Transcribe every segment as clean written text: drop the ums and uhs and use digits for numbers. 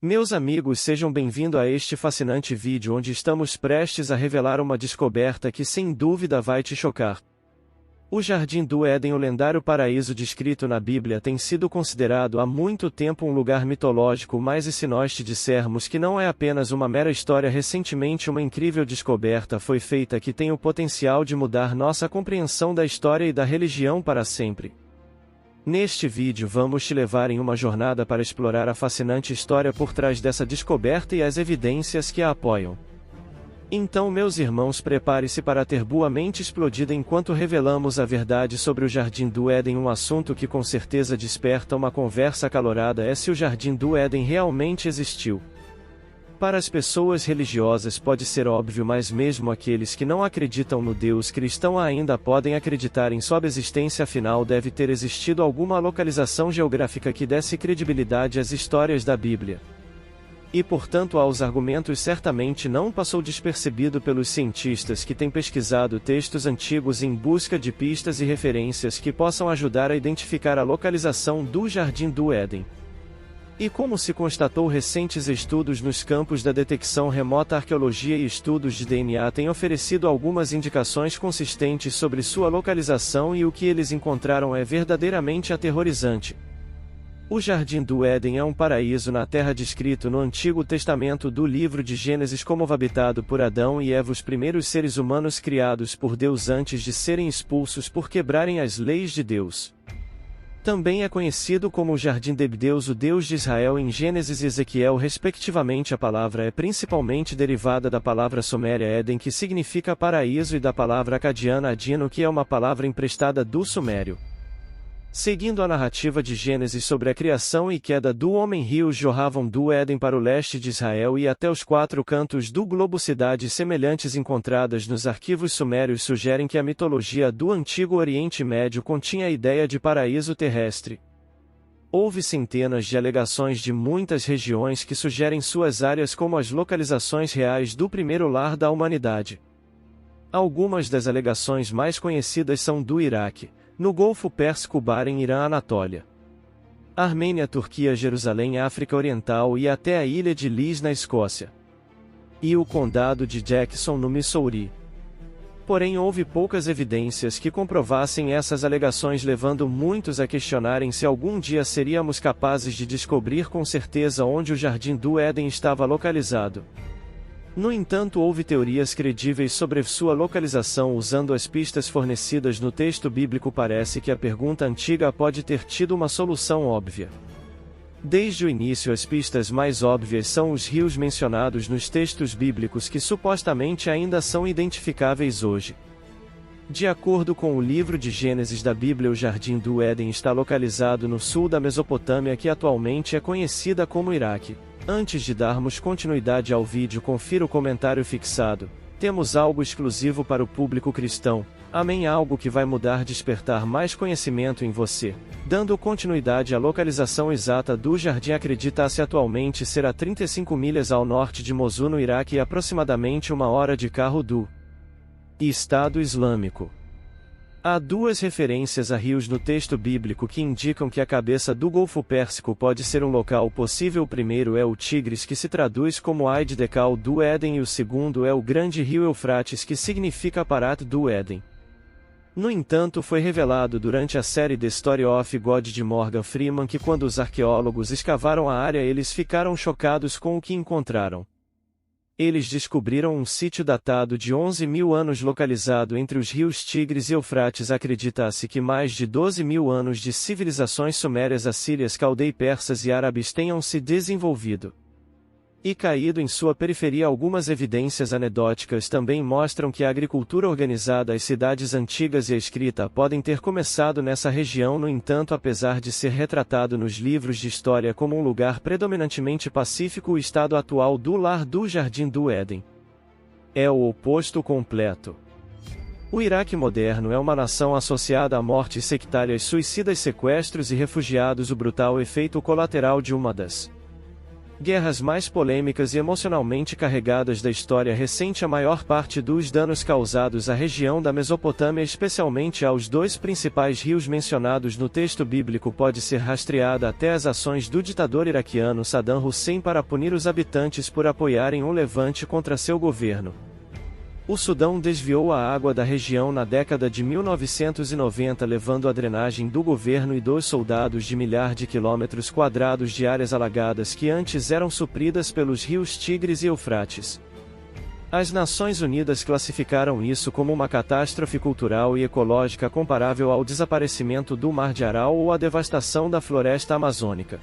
Meus amigos, sejam bem-vindos a este fascinante vídeo onde estamos prestes a revelar uma descoberta que sem dúvida vai te chocar. O Jardim do Éden, o lendário paraíso descrito na Bíblia, tem sido considerado há muito tempo um lugar mitológico, mas e se nós te dissermos que não é apenas uma mera história? Recentemente uma incrível descoberta foi feita que tem o potencial de mudar nossa compreensão da história e da religião para sempre. Neste vídeo vamos te levar em uma jornada para explorar a fascinante história por trás dessa descoberta e as evidências que a apoiam. Então, meus irmãos, prepare-se para ter boa mente explodida enquanto revelamos a verdade sobre o Jardim do Éden, um assunto que com certeza desperta uma conversa acalorada: é se o Jardim do Éden realmente existiu. Para as pessoas religiosas pode ser óbvio, mas mesmo aqueles que não acreditam no Deus cristão ainda podem acreditar em sua existência, afinal deve ter existido alguma localização geográfica que desse credibilidade às histórias da Bíblia. E portanto aos argumentos certamente não passou despercebido pelos cientistas que têm pesquisado textos antigos em busca de pistas e referências que possam ajudar a identificar a localização do Jardim do Éden. E como se constatou, recentes estudos nos campos da detecção remota, arqueologia e estudos de DNA têm oferecido algumas indicações consistentes sobre sua localização, e o que eles encontraram é verdadeiramente aterrorizante. O Jardim do Éden é um paraíso na Terra descrito no Antigo Testamento do livro de Gênesis como habitado por Adão e Eva, os primeiros seres humanos criados por Deus antes de serem expulsos por quebrarem as leis de Deus. Também é conhecido como o Jardim de Deus, o Deus de Israel, em Gênesis e Ezequiel, respectivamente. A palavra é principalmente derivada da palavra suméria Éden, que significa paraíso, e da palavra acadiana Adino, que é uma palavra emprestada do sumério. Seguindo a narrativa de Gênesis sobre a criação e queda do homem, rios jorravam do Éden para o leste de Israel e até os quatro cantos do globo. Cidades semelhantes encontradas nos arquivos sumérios sugerem que a mitologia do Antigo Oriente Médio continha a ideia de paraíso terrestre. Houve centenas de alegações de muitas regiões que sugerem suas áreas como as localizações reais do primeiro lar da humanidade. Algumas das alegações mais conhecidas são do Iraque, no Golfo Pérsico, Bahrein, Irã, Anatólia, Armênia, Turquia, Jerusalém, África Oriental e até a ilha de Lis, na Escócia. E o condado de Jackson, no Missouri. Porém, houve poucas evidências que comprovassem essas alegações, levando muitos a questionarem se algum dia seríamos capazes de descobrir com certeza onde o Jardim do Éden estava localizado. No entanto, houve teorias credíveis sobre sua localização usando as pistas fornecidas no texto bíblico. Parece que a pergunta antiga pode ter tido uma solução óbvia. Desde o início, as pistas mais óbvias são os rios mencionados nos textos bíblicos, que supostamente ainda são identificáveis hoje. De acordo com o livro de Gênesis da Bíblia, o Jardim do Éden está localizado no sul da Mesopotâmia, que atualmente é conhecida como Iraque. Antes de darmos continuidade ao vídeo, confira o comentário fixado. Temos algo exclusivo para o público cristão. Amém. Algo que vai mudar, despertar mais conhecimento em você. Dando continuidade, à localização exata do jardim acredita-se atualmente ser a 35 milhas ao norte de Mosul, no Iraque, e aproximadamente 1 hora de carro do Estado Islâmico. Há duas referências a rios no texto bíblico que indicam que a cabeça do Golfo Pérsico pode ser um local possível. O primeiro é o Tigres, que se traduz como Aid Decal do Éden, e o segundo é o grande rio Eufrates, que significa Parat do Éden. No entanto, foi revelado durante a série The Story of God de Morgan Freeman que quando os arqueólogos escavaram a área, eles ficaram chocados com o que encontraram. Eles descobriram um sítio datado de 11.000 anos localizado entre os rios Tigres e Eufrates. Acredita-se que mais de 12.000 anos de civilizações sumérias, assírias, caldei, persas e árabes tenham se desenvolvido e caído em sua periferia. Algumas evidências anedóticas também mostram que a agricultura organizada, as cidades antigas e a escrita podem ter começado nessa região. No entanto, apesar de ser retratado nos livros de história como um lugar predominantemente pacífico, o estado atual do lar do Jardim do Éden é o oposto completo. O Iraque moderno é uma nação associada a mortes sectárias, suicidas, sequestros e refugiados, o brutal efeito colateral de uma das Guerras mais polêmicas e emocionalmente carregadas da história recente. A maior parte dos danos causados à região da Mesopotâmia, especialmente aos dois principais rios mencionados no texto bíblico, pode ser rastreada até as ações do ditador iraquiano Saddam Hussein para punir os habitantes por apoiarem um levante contra seu governo. O Sudão desviou a água da região na década de 1990, levando a drenagem do governo e dos soldados de milhares de quilômetros quadrados de áreas alagadas que antes eram supridas pelos rios Tigres e Eufrates. As Nações Unidas classificaram isso como uma catástrofe cultural e ecológica comparável ao desaparecimento do Mar de Aral ou à devastação da floresta amazônica.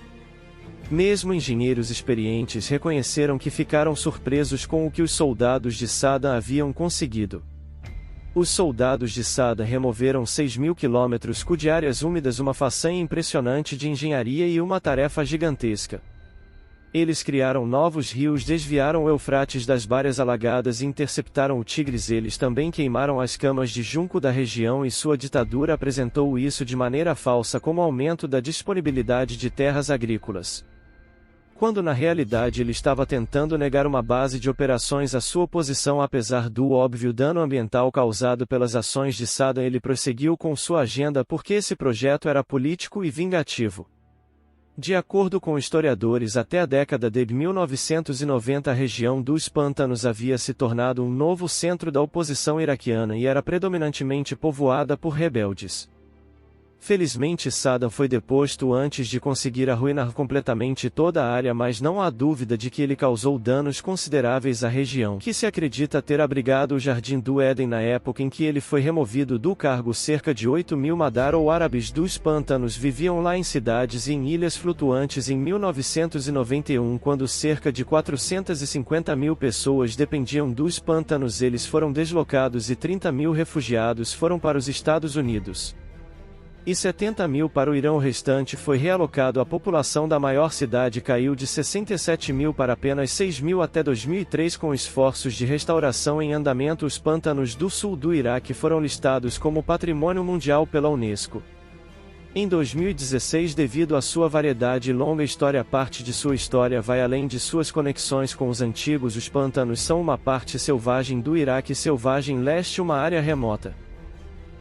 Mesmo engenheiros experientes reconheceram que ficaram surpresos com o que os soldados de Saddam haviam conseguido. Os soldados de Saddam removeram 6.000 km² de áreas úmidas, uma façanha impressionante de engenharia e uma tarefa gigantesca. Eles criaram novos rios, desviaram o Eufrates das bacias alagadas e interceptaram o Tigres. Eles também queimaram as camas de junco da região, e sua ditadura apresentou isso de maneira falsa como aumento da disponibilidade de terras agrícolas, quando na realidade ele estava tentando negar uma base de operações à sua oposição. Apesar do óbvio dano ambiental causado pelas ações de Saddam, ele prosseguiu com sua agenda porque esse projeto era político e vingativo. De acordo com historiadores, até a década de 1990 a região dos pântanos havia se tornado um novo centro da oposição iraquiana e era predominantemente povoada por rebeldes. Felizmente Saddam foi deposto antes de conseguir arruinar completamente toda a área, mas não há dúvida de que ele causou danos consideráveis à região, que se acredita ter abrigado o Jardim do Éden na época em que ele foi removido do cargo. Cerca de 8.000 Madar ou árabes dos pântanos viviam lá em cidades e em ilhas flutuantes em 1991, quando cerca de 450.000 pessoas dependiam dos pântanos. Eles foram deslocados e 30.000 refugiados foram para os Estados Unidos e 70.000 para o Irã. O restante foi realocado. A população da maior cidade caiu de 67.000 para apenas 6.000 até 2003. Com esforços de restauração em andamento, os pântanos do sul do Iraque foram listados como Patrimônio Mundial pela Unesco em 2016. Devido à sua variedade e longa história, parte de sua história vai além de suas conexões com os antigos. Os pântanos são uma parte selvagem do Iraque selvagem leste, uma área remota,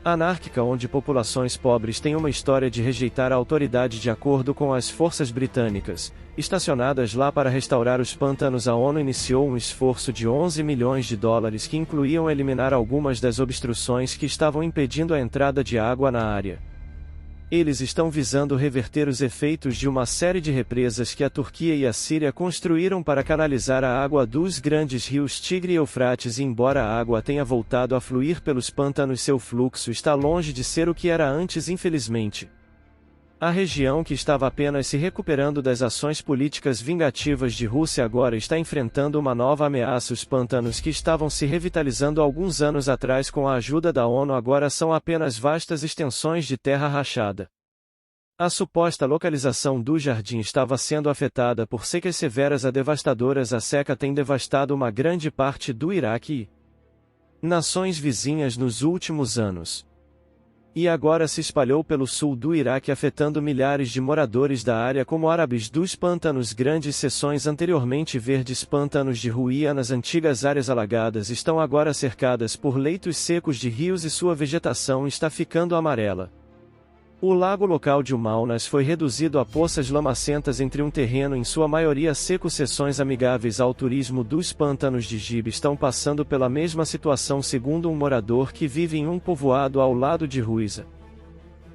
anárquica, onde populações pobres têm uma história de rejeitar a autoridade. De acordo com as forças britânicas estacionadas lá para restaurar os pântanos, a ONU iniciou um esforço de 11 milhões de dólares que incluíam eliminar algumas das obstruções que estavam impedindo a entrada de água na área. Eles estão visando reverter os efeitos de uma série de represas que a Turquia e a Síria construíram para canalizar a água dos grandes rios Tigre e Eufrates. E embora a água tenha voltado a fluir pelos pântanos, seu fluxo está longe de ser o que era antes, infelizmente. A região, que estava apenas se recuperando das ações políticas vingativas de Rússia, agora está enfrentando uma nova ameaça. Os pântanos, que estavam se revitalizando alguns anos atrás com a ajuda da ONU, agora são apenas vastas extensões de terra rachada. A suposta localização do jardim estava sendo afetada por secas severas e devastadoras. A seca tem devastado uma grande parte do Iraque e nações vizinhas nos últimos anos, e agora se espalhou pelo sul do Iraque, afetando milhares de moradores da área como árabes dos pântanos. Grandes seções anteriormente verdes pântanos de Ruia nas antigas áreas alagadas estão agora cercadas por leitos secos de rios e sua vegetação está ficando amarela. O lago local de Umaunas foi reduzido a poças lamacentas entre um terreno em sua maioria seco. Seções amigáveis ao turismo dos pântanos de Gib estão passando pela mesma situação, segundo um morador que vive em um povoado ao lado de Ruiza.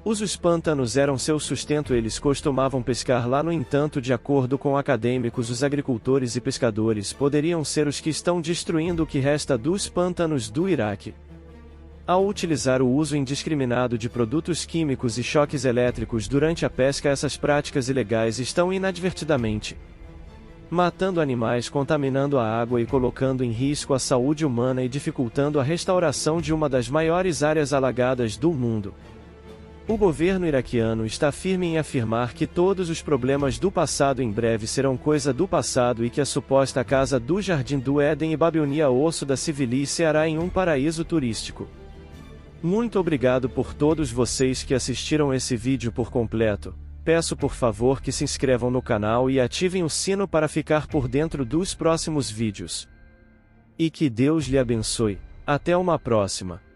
Os pântanos eram seu sustento, eles costumavam pescar lá. No entanto, de acordo com acadêmicos, os agricultores e pescadores poderiam ser os que estão destruindo o que resta dos pântanos do Iraque. Ao utilizar o uso indiscriminado de produtos químicos e choques elétricos durante a pesca, essas práticas ilegais estão inadvertidamente matando animais, contaminando a água e colocando em risco a saúde humana e dificultando a restauração de uma das maiores áreas alagadas do mundo. O governo iraquiano está firme em afirmar que todos os problemas do passado em breve serão coisa do passado e que a suposta casa do Jardim do Éden e Babilonia, osso da civilícia, será em um paraíso turístico. Muito obrigado por todos vocês que assistiram esse vídeo por completo. peço por favor que se inscrevam no canal e ativem o sino para ficar por dentro dos próximos vídeos. E que Deus lhe abençoe. Até uma próxima.